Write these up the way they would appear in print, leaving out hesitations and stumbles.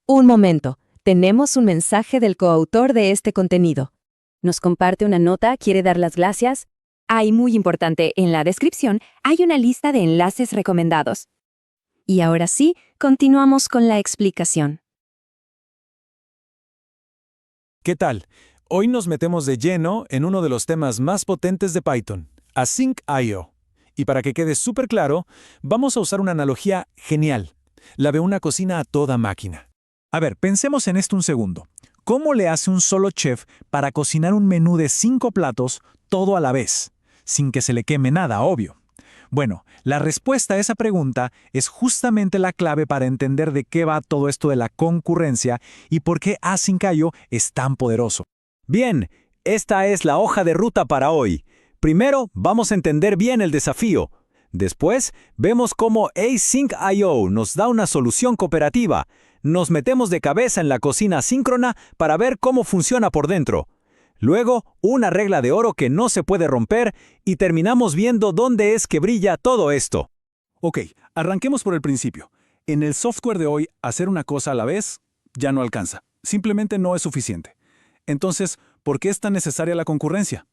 Un momento, tenemos un mensaje del coautor de este contenido. Nos comparte una nota, quiere dar las gracias. Hay muy importante, en la descripción hay una lista de enlaces recomendados. Y ahora sí, continuamos con la explicación. ¿Qué tal? Hoy nos metemos de lleno en uno de los temas más potentes de Python, Async.io. Y para que quede súper claro, vamos a usar una analogía genial, la de una cocina a toda máquina. A ver, pensemos en esto un segundo. ¿Cómo le hace un solo chef para cocinar un menú de 5 platos todo a la vez, sin que se le queme nada, obvio? Bueno, la respuesta a esa pregunta es justamente la clave para entender de qué va todo esto de la concurrencia y por qué Async.io es tan poderoso. Bien, esta es la hoja de ruta para hoy. Primero, vamos a entender bien el desafío. Después, vemos cómo Async.io nos da una solución cooperativa. Nos metemos de cabeza en la cocina asíncrona para ver cómo funciona por dentro. Luego, una regla de oro que no se puede romper y terminamos viendo dónde es que brilla todo esto. Ok, arranquemos por el principio. En el software de hoy, hacer una cosa a la vez ya no alcanza. Simplemente no es suficiente. Entonces, ¿por qué es tan necesaria la concurrencia?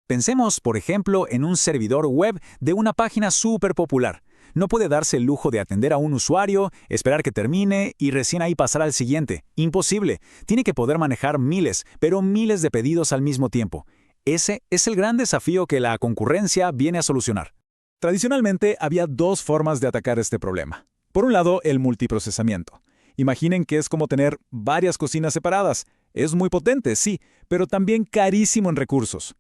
Pensemos, por ejemplo, en un servidor web de una página súper popular. No puede darse el lujo de atender a un usuario, esperar que termine y recién ahí pasar al siguiente. Imposible. Tiene que poder manejar miles, pero miles de pedidos al mismo tiempo. Ese es el gran desafío que la concurrencia viene a solucionar. Tradicionalmente había dos formas de atacar este problema. Por un lado, el multiprocesamiento. Imaginen que es como tener varias cocinas separadas. Es muy potente, sí, pero también carísimo en recursos.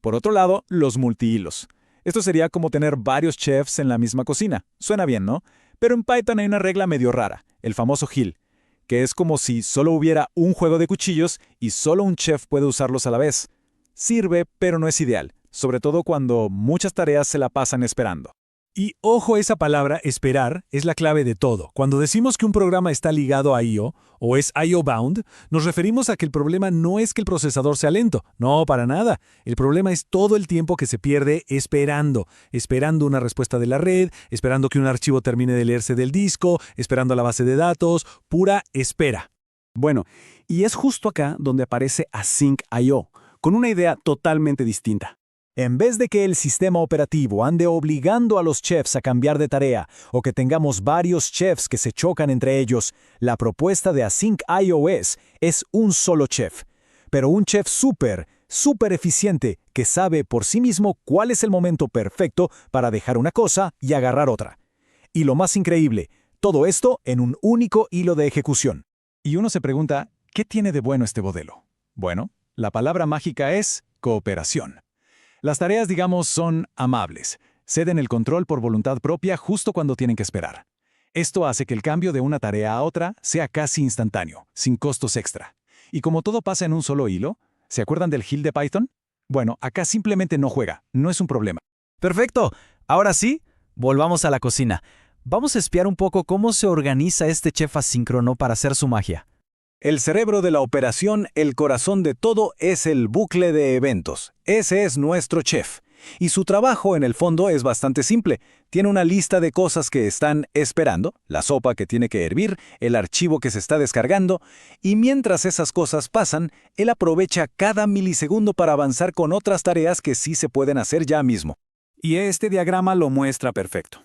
Por otro lado, los multihilos. Esto sería como tener varios chefs en la misma cocina. Suena bien, ¿no? Pero en Python hay una regla medio rara, el famoso hill, que es como si solo hubiera un juego de cuchillos y solo un chef puede usarlos a la vez. Sirve, pero no es ideal, sobre todo cuando muchas tareas se la pasan esperando. Y ojo, esa palabra esperar es la clave de todo. Cuando decimos que un programa está ligado a I/O o es I/O bound, nos referimos a que el problema no es que el procesador sea lento. No, para nada. El problema es todo el tiempo que se pierde esperando una respuesta de la red, esperando que un archivo termine de leerse del disco, esperando a la base de datos, pura espera. Bueno, y es justo acá donde aparece Async.io, con una idea totalmente distinta. En vez de que el sistema operativo ande obligando a los chefs a cambiar de tarea o que tengamos varios chefs que se chocan entre ellos, la propuesta de Async.io es un solo chef. Pero un chef súper eficiente que sabe por sí mismo cuál es el momento perfecto para dejar una cosa y agarrar otra. Y lo más increíble, todo esto en un único hilo de ejecución. Y uno se pregunta, ¿qué tiene de bueno este modelo? Bueno, la palabra mágica es cooperación. Las tareas, digamos, son amables. Ceden el control por voluntad propia justo cuando tienen que esperar. Esto hace que el cambio de una tarea a otra sea casi instantáneo, sin costos extra. Y como todo pasa en un solo hilo, ¿se acuerdan del hill de Python? Bueno, acá simplemente no juega, no es un problema. Perfecto. Ahora sí, volvamos a la cocina. Vamos a espiar un poco cómo se organiza este chef asíncrono para hacer su magia. El cerebro de la operación, el corazón de todo, es el bucle de eventos. Ese es nuestro chef. Y su trabajo, en el fondo, es bastante simple. Tiene una lista de cosas que están esperando, la sopa que tiene que hervir, el archivo que se está descargando, y mientras esas cosas pasan, él aprovecha cada milisegundo para avanzar con otras tareas que sí se pueden hacer ya mismo. Y este diagrama lo muestra perfecto.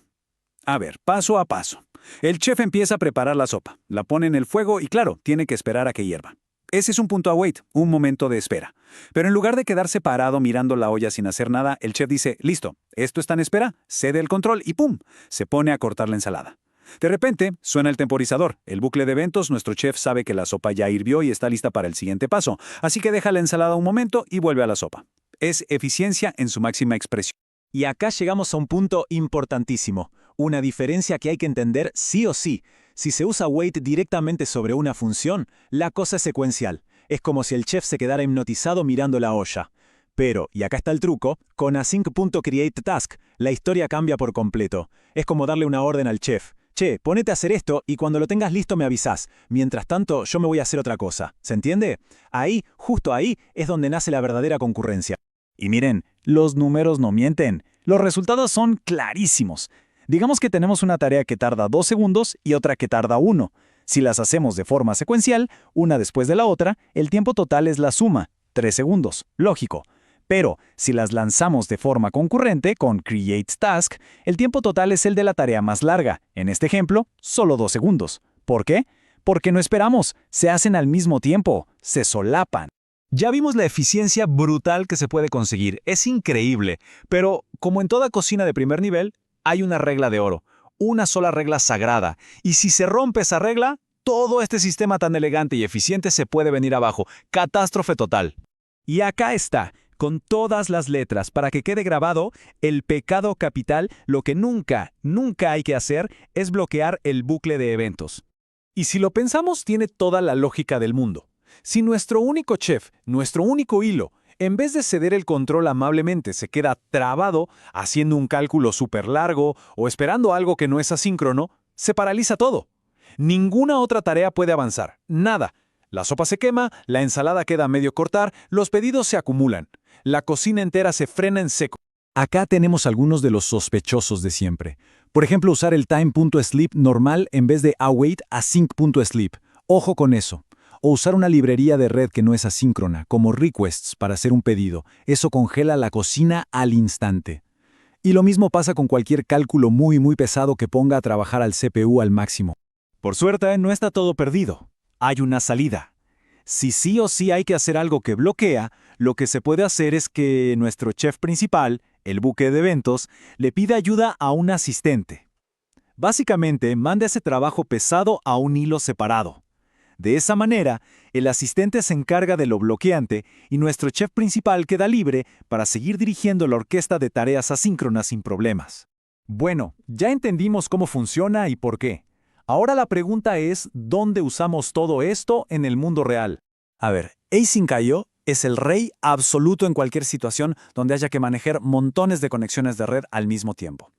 A ver, paso a paso. El chef empieza a preparar la sopa, la pone en el fuego y claro, tiene que esperar a que hierva. Ese es un punto await, un momento de espera. Pero en lugar de quedarse parado mirando la olla sin hacer nada, el chef dice, listo, esto está en espera, cede el control y ¡pum!, se pone a cortar la ensalada. De repente, suena el temporizador. El bucle de eventos, nuestro chef sabe que la sopa ya hirvió y está lista para el siguiente paso, así que deja la ensalada un momento y vuelve a la sopa. Es eficiencia en su máxima expresión. Y acá llegamos a un punto importantísimo, una diferencia que hay que entender sí o sí. Si se usa wait directamente sobre una función, la cosa es secuencial. Es como si el chef se quedara hipnotizado mirando la olla. Pero, y acá está el truco, con async.createTask, la historia cambia por completo. Es como darle una orden al chef. Che, ponete a hacer esto y cuando lo tengas listo me avisás. Mientras tanto, yo me voy a hacer otra cosa. ¿Se entiende? Ahí, justo ahí, es donde nace la verdadera concurrencia. Y miren, los números no mienten. Los resultados son clarísimos. Digamos que tenemos una tarea que tarda 2 segundos y otra que tarda 1. Si las hacemos de forma secuencial, una después de la otra, el tiempo total es la suma, 3 segundos, lógico. Pero si las lanzamos de forma concurrente con Create Task, el tiempo total es el de la tarea más larga, en este ejemplo, solo 2 segundos. ¿Por qué? Porque no esperamos, se hacen al mismo tiempo, se solapan. Ya vimos la eficiencia brutal que se puede conseguir, es increíble, pero como en toda cocina de primer nivel, hay una regla de oro, una sola regla sagrada, y si se rompe esa regla, todo este sistema tan elegante y eficiente se puede venir abajo, catástrofe total. Y acá está, con todas las letras, para que quede grabado, el pecado capital, lo que nunca hay que hacer es bloquear el bucle de eventos. Y si lo pensamos, tiene toda la lógica del mundo. Si nuestro único chef, nuestro único hilo, en vez de ceder el control amablemente, se queda trabado, haciendo un cálculo súper largo o esperando algo que no es asíncrono, se paraliza todo. Ninguna otra tarea puede avanzar, nada. La sopa se quema, la ensalada queda a medio cortar, los pedidos se acumulan. La cocina entera se frena en seco. Acá tenemos algunos de los sospechosos de siempre. Por ejemplo, usar el time.sleep normal en vez de await async.sleep. Ojo con eso. O usar una librería de red que no es asíncrona, como requests para hacer un pedido. Eso congela la cocina al instante. Y lo mismo pasa con cualquier cálculo muy pesado que ponga a trabajar al CPU al máximo. Por suerte, no está todo perdido. Hay una salida. Si sí o sí hay que hacer algo que bloquea, lo que se puede hacer es que nuestro chef principal, el buque de eventos, le pida ayuda a un asistente. Básicamente, manda ese trabajo pesado a un hilo separado. De esa manera, el asistente se encarga de lo bloqueante y nuestro chef principal queda libre para seguir dirigiendo la orquesta de tareas asíncronas sin problemas. Bueno, ya entendimos cómo funciona y por qué. Ahora la pregunta es, ¿dónde usamos todo esto en el mundo real? A ver, Async.io es el rey absoluto en cualquier situación donde haya que manejar montones de conexiones de red al mismo tiempo.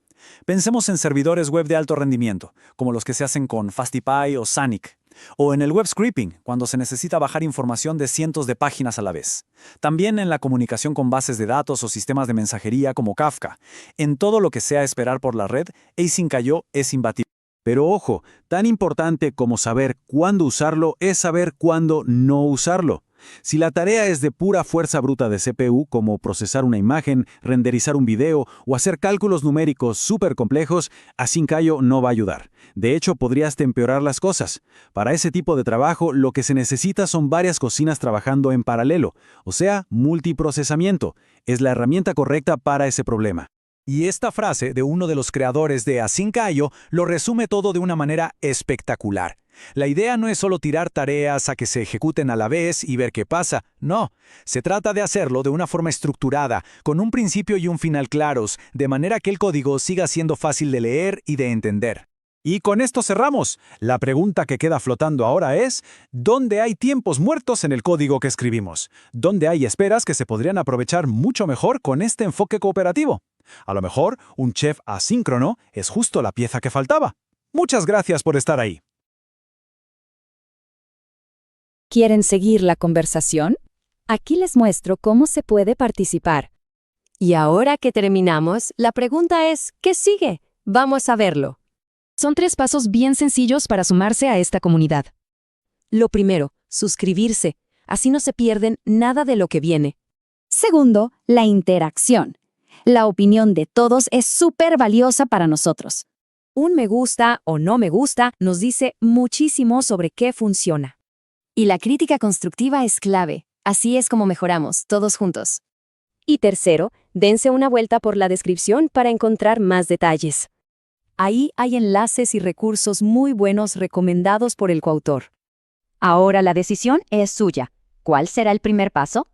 Pensemos en servidores web de alto rendimiento, como los que se hacen con Fastify o Sanic, o en el web scraping, cuando se necesita bajar información de cientos de páginas a la vez. También en la comunicación con bases de datos o sistemas de mensajería como Kafka. En todo lo que sea esperar por la red, Async.io es imbatible. Pero ojo, tan importante como saber cuándo usarlo es saber cuándo no usarlo. Si la tarea es de pura fuerza bruta de CPU, como procesar una imagen, renderizar un video o hacer cálculos numéricos súper complejos, Async.io no va a ayudar. De hecho, podría hasta empeorar las cosas. Para ese tipo de trabajo, lo que se necesita son varias cocinas trabajando en paralelo, o sea, multiprocesamiento. Es la herramienta correcta para ese problema. Y esta frase de uno de los creadores de Async.io lo resume todo de una manera espectacular. La idea no es solo tirar tareas a que se ejecuten a la vez y ver qué pasa, no. Se trata de hacerlo de una forma estructurada, con un principio y un final claros, de manera que el código siga siendo fácil de leer y de entender. Y con esto cerramos. La pregunta que queda flotando ahora es, ¿dónde hay tiempos muertos en el código que escribimos? ¿Dónde hay esperas que se podrían aprovechar mucho mejor con este enfoque cooperativo? A lo mejor, un chef asíncrono es justo la pieza que faltaba. Muchas gracias por estar ahí. ¿Quieren seguir la conversación? Aquí les muestro cómo se puede participar. Y ahora que terminamos, la pregunta es, ¿qué sigue? Vamos a verlo. Son 3 pasos bien sencillos para sumarse a esta comunidad. Lo primero, suscribirse. Así no se pierden nada de lo que viene. Segundo, la interacción. La opinión de todos es súper valiosa para nosotros. Un me gusta o no me gusta nos dice muchísimo sobre qué funciona. Y la crítica constructiva es clave. Así es como mejoramos, todos juntos. Y tercero, dense una vuelta por la descripción para encontrar más detalles. Ahí hay enlaces y recursos muy buenos recomendados por el coautor. Ahora la decisión es suya. ¿Cuál será el primer paso?